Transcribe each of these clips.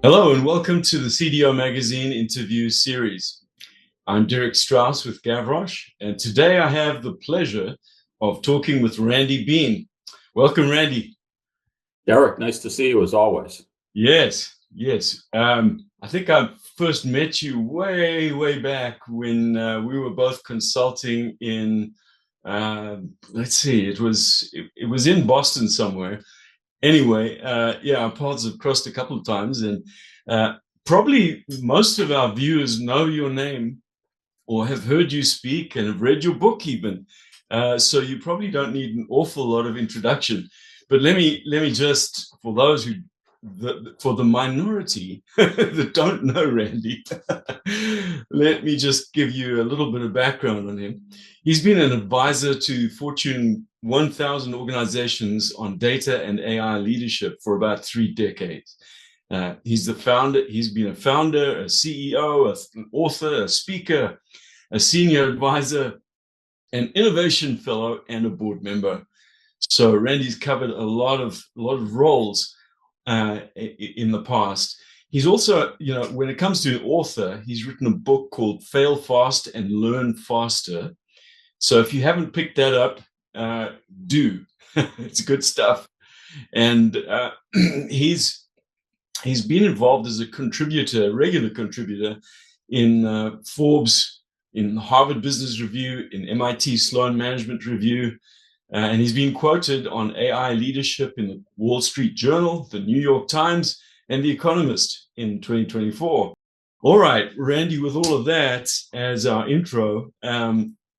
Hello and welcome to the CDO Magazine interview series. I'm Derek Strauss with Gavroshe, and today I have the pleasure of talking with Randy Bean. Welcome, Randy. Derek, nice to see you as always. Yes. I think I first met you way back when we were both consulting in, let's see, it was in Boston somewhere. Anyway, yeah, our paths have crossed a couple of times, and uh, probably most of our viewers know your name or have heard you speak and have read your book even. So you probably don't need an awful lot of introduction. But let me just, for those who, for the minority that don't know Randy, let me just give you a little bit of background on him. He's been an advisor to Fortune 1000 organizations on data and AI leadership for about 3 decades. He's the founder. He's been a founder, a CEO, an author, a speaker, a senior advisor, an innovation fellow, and a board member. So Randy's covered a lot of roles in the past. He's also, when it comes to an author, he's written a book called Fail Fast and Learn Faster. So if you haven't picked that up, do. It's good stuff. And he's been involved as a contributor, a regular contributor in Forbes, in Harvard Business Review, in MIT Sloan Management Review, and he's been quoted on AI leadership in the Wall Street Journal, the New York Times, and The Economist in 2024. All right, Randy, with all of that as our intro,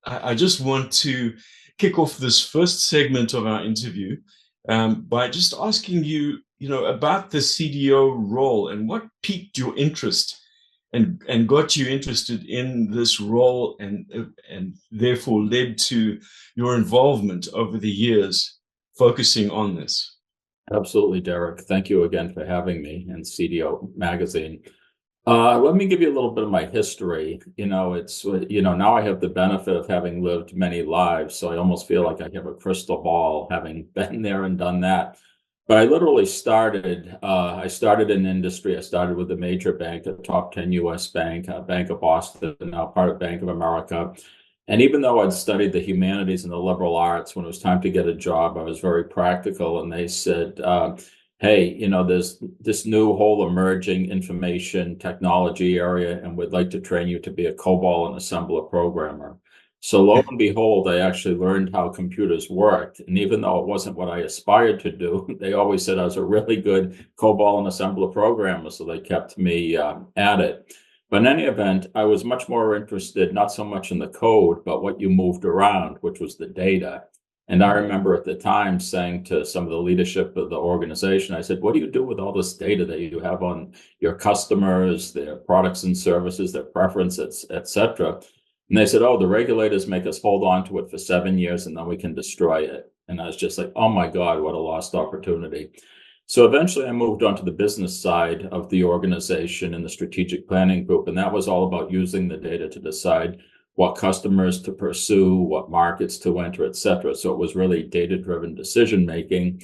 I just want to kick off this first segment of our interview by just asking you, about the CDO role and what piqued your interest and got you interested in this role and therefore led to your involvement over the years focusing on this. Absolutely, Derek. Thank you again for having me in CDO Magazine. Let me give you a little bit of my history. Now I have the benefit of having lived many lives, so I almost feel like I have a crystal ball, having been there and done that. But I literally I started in industry. I started with a major bank, a top 10 US bank, Bank of Boston, now part of Bank of America. And even though I'd studied the humanities and the liberal arts, when it was time to get a job, I was very practical. And they said, hey, there's this new whole emerging information technology area, and we'd like to train you to be a COBOL and assembler programmer. So lo and behold, I actually learned how computers worked. And even though it wasn't what I aspired to do, they always said I was a really good COBOL and assembler programmer. So they kept me at it. But in any event, I was much more interested, not so much in the code, but what you moved around, which was the data. And I remember at the time saying to some of the leadership of the organization, I said, what do you do with all this data that you have on your customers, their products and services, their preferences, et cetera? And they said, oh, the regulators make us hold on to it for 7 years and then we can destroy it. And I was just like, oh my God, what a lost opportunity. So eventually I moved on to the business side of the organization in the strategic planning group. And that was all about using the data to decide what customers to pursue, what markets to enter, et cetera. So it was really data-driven decision making.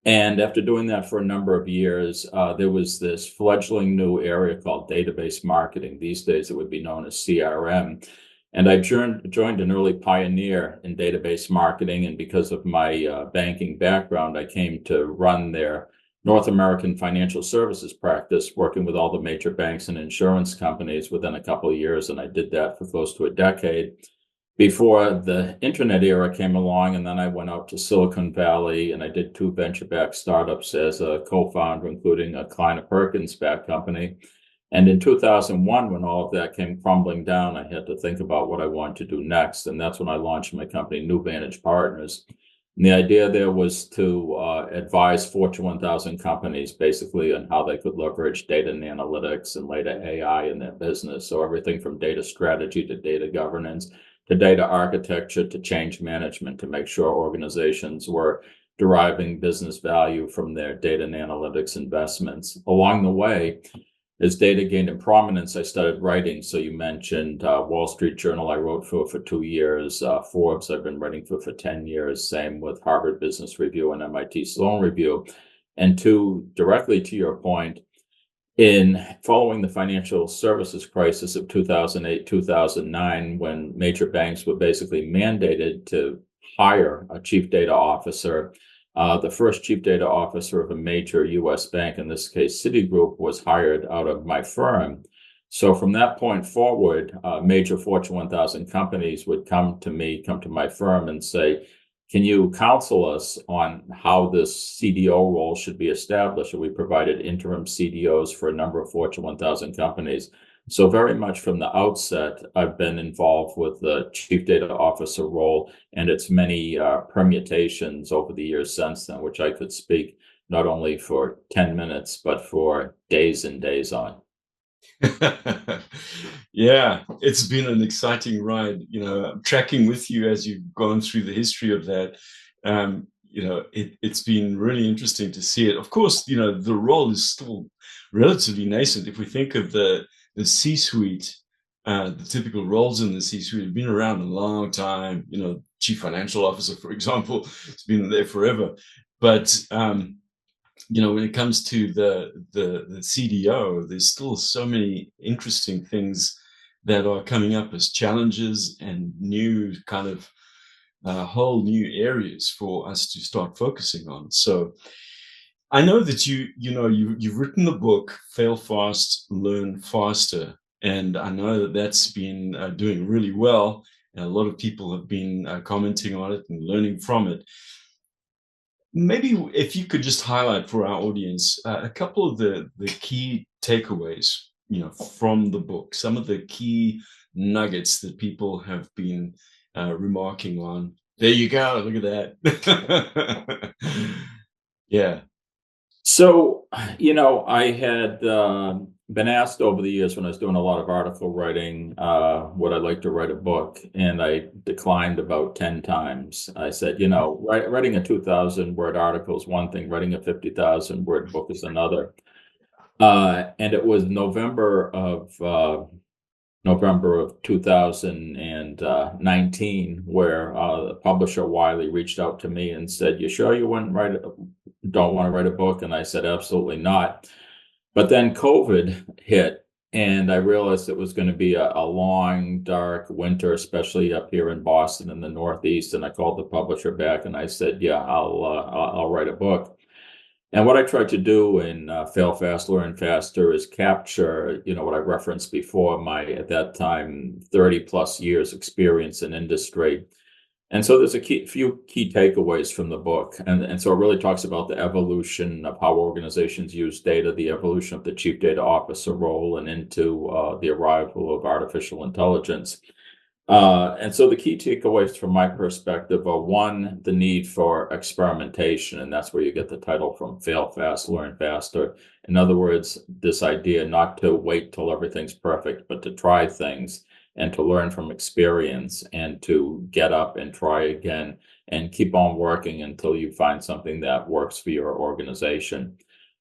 And after doing that for a number of years, there was this fledgling new area called database marketing. These days it would be known as CRM. And I joined an early pioneer in database marketing. And because of my banking background, I came to run their North American financial services practice, working with all the major banks and insurance companies within a couple of years. And I did that for close to a decade before the internet era came along. And then I went out to Silicon Valley and I did 2 venture-backed startups as a co-founder, including a Kleiner Perkins-backed company. And in 2001, when all of that came crumbling down, I had to think about what I wanted to do next. And that's when I launched my company, New Vantage Partners. And the idea there was to advise Fortune 1000 companies basically on how they could leverage data and analytics and later AI in their business. So everything from data strategy to data governance to data architecture to change management to make sure organizations were deriving business value from their data and analytics investments. Along the way, as data gained in prominence, I started writing. So you mentioned Wall Street Journal, I wrote for 2 years. Forbes, I've been writing for 10 years. Same with Harvard Business Review and MIT Sloan Review. And directly to your point, In following the financial services crisis of 2008, 2009, when major banks were basically mandated to hire a chief data officer, the first chief data officer of a major US bank, in this case Citigroup, was hired out of my firm. So from that point forward, major Fortune 1000 companies would come to me, come to my firm and say, can you counsel us on how this CDO role should be established? And we provided interim CDOs for a number of Fortune 1000 companies. So very much from the outset, I've been involved with the chief data officer role and its many permutations over the years since then, which I could speak not only for 10 minutes, but for days and days on. Yeah, it's been an exciting ride. I'm tracking with you as you've gone through the history of that. It's been really interesting to see it. Of course, the role is still relatively nascent. If we think of the C-suite, the typical roles in the C-suite have been around a long time. Chief financial officer, for example, has been there forever. But when it comes to the CDO, there's still so many interesting things that are coming up as challenges and new kind of whole new areas for us to start focusing on. So I know that you've written the book Fail Fast, Learn Faster, and I know that that's been doing really well, and a lot of people have been commenting on it and learning from it. Maybe if you could just highlight for our audience a couple of the key takeaways, from the book, some of the key nuggets that people have been remarking on. There you go. Look at that. Yeah. So, I had been asked over the years when I was doing a lot of article writing, would I like to write a book? And I declined about 10 times. I said, writing a 2,000-word article is one thing, writing a 50,000-word book is another. And it was November of 2019, where the publisher Wiley reached out to me and said, "You sure you don't want to write a book?" And I said, "Absolutely not." But then COVID hit, and I realized it was going to be a long, dark winter, especially up here in Boston in the Northeast. And I called the publisher back and I said, "Yeah, I'll write a book." And what I tried to do in Fail Fast, Learn Faster is capture, what I referenced before, my, at that time, 30 plus years experience in industry. And so there's few key takeaways from the book. And so it really talks about the evolution of how organizations use data, the evolution of the chief data officer role, and into the arrival of artificial intelligence. And so the key takeaways from my perspective are, one, the need for experimentation, and that's where you get the title from, Fail Fast, Learn Faster. In other words, this idea not to wait till everything's perfect, but to try things and to learn from experience and to get up and try again and keep on working until you find something that works for your organization.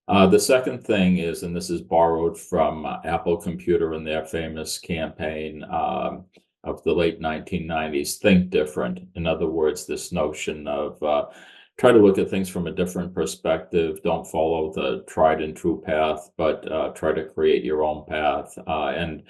The second thing is, and this is borrowed from Apple Computer and their famous campaign, of the late 1990s, think different. In other words, this notion of try to look at things from a different perspective. Don't follow the tried and true path, but try to create your own path. And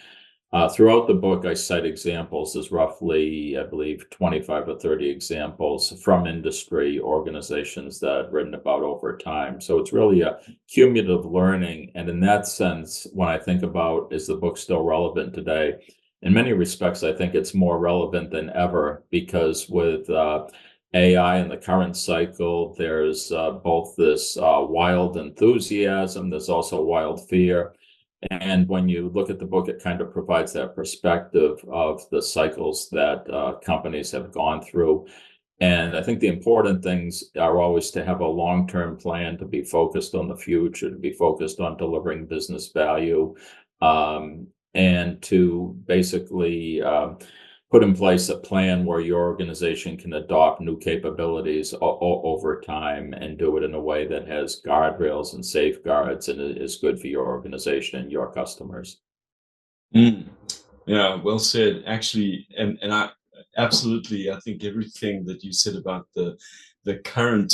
throughout the book, I cite examples. There's roughly, I believe, 25 or 30 examples from industry organizations that I've written about over time. So it's really a cumulative learning. And in that sense, when I think about, is the book still relevant today? In many respects, I think it's more relevant than ever, because with AI in the current cycle, there's both this wild enthusiasm, there's also wild fear. And when you look at the book, it kind of provides that perspective of the cycles that companies have gone through. And I think the important things are always to have a long-term plan, to be focused on the future, to be focused on delivering business value, and to basically put in place a plan where your organization can adopt new capabilities over time and do it in a way that has guardrails and safeguards and is good for your organization and your customers. Yeah, well said, actually. And I absolutely, I think everything that you said about the current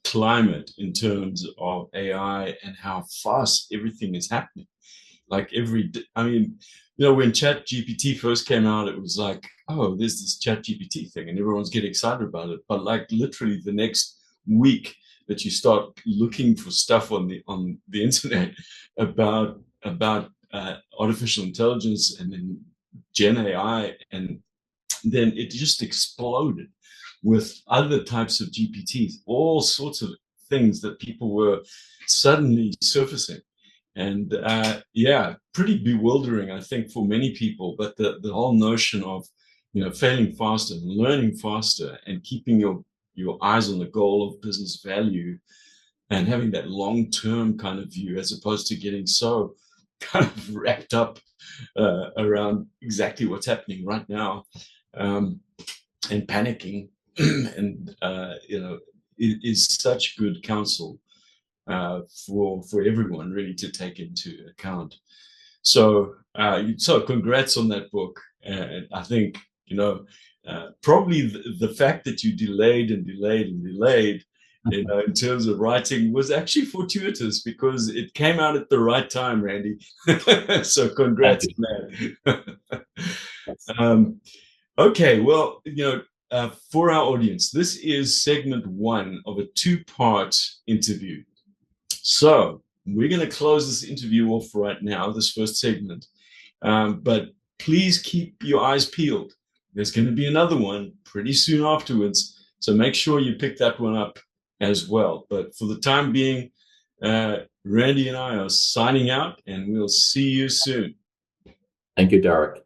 climate in terms of AI and how fast everything is happening. Like I mean, when Chat GPT first came out, it was like, oh, there's this Chat GPT thing, and everyone's getting excited about it. But like literally the next week that you start looking for stuff on the internet about artificial intelligence and then Gen AI, and then it just exploded with other types of GPTs, all sorts of things that people were suddenly surfacing. And yeah, pretty bewildering, I think, for many people. But the whole notion of failing faster, learning faster, and keeping your eyes on the goal of business value, and having that long-term kind of view, as opposed to getting so kind of wrapped up around exactly what's happening right now, and panicking, and is such good counsel for everyone really to take into account. So congrats on that book. And I think probably the fact that you delayed and delayed and delayed in terms of writing was actually fortuitous, because it came out at the right time, Randy. So congrats on that. Okay, well, for our audience, this is segment 1 of a 2-part interview. So we're going to close this interview off right now, this first segment. But please keep your eyes peeled. There's going to be another one pretty soon afterwards. So make sure you pick that one up as well. But for the time being, Randy and I are signing out, and we'll see you soon. Thank you, Derek.